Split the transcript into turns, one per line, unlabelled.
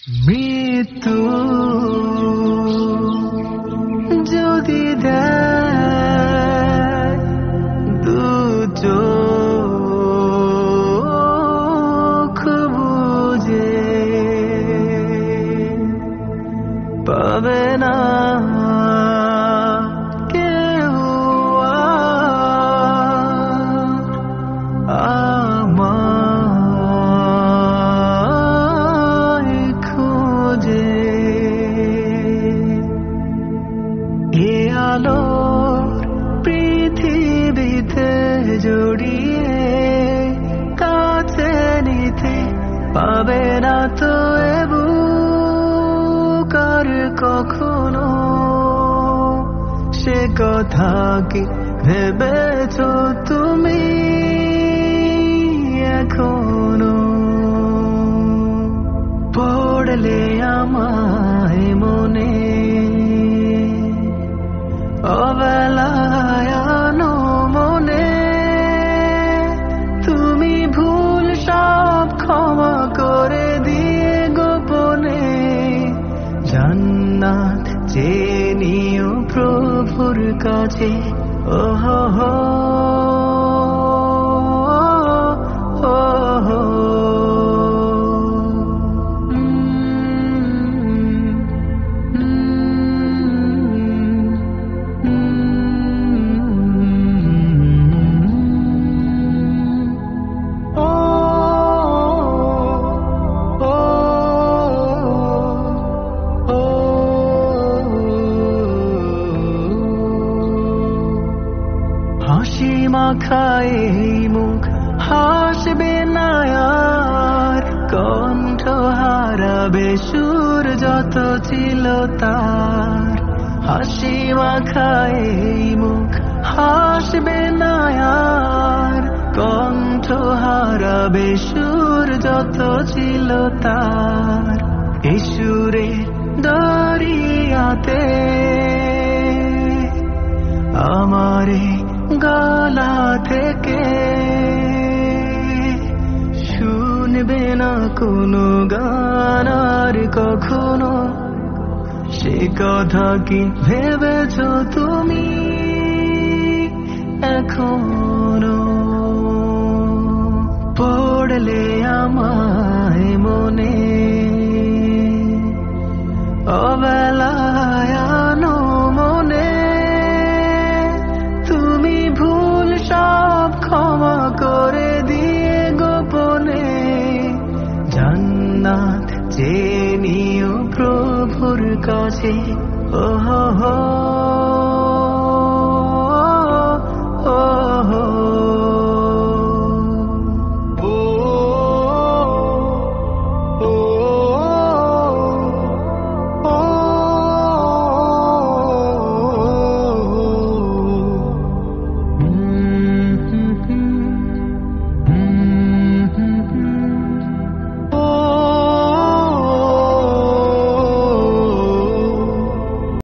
মৃত্যু যদি দেয় দু চোখ বুঝে পাবে না কেউ আমায় খোঁজে। এ আলোর পৃথিবীতে জড়িয়ে কাছে নিতে পাবে না তো এ বুক আর কখনো। সে কথা কি ভেবেছো তুমি এখনো? পড়লে আমায় মনে অবেলায় আনো মনে, তুমি ভুল সব ক্ষমা করে দিয়ে গোপনে জান্নাত চেয়ে নিও প্রভুর কাছে। ওহো হো হাসি মাখায় মুখ হাসবে না আর, কণ্ঠ হারাবে সুর যত ছিল তার। হাসি মাখায় মুখ হাসবে না আর, কণ্ঠ হারাবে সুর যত ছিল তার। এই সুরে দরিয়াতে আমারে গলা থেকে শুনবে না কোনো গান আর কখনো। সে কথা কি ভেবেছো তুমি এখনো? পড়লে আমায় মনে অবেলায় আনো মনে, তুমি ভুল সব ক্ষমা করে দিয়ে গোপনে জান্নাত চেয়ে নিও প্রভুর কাছে। ওহো হো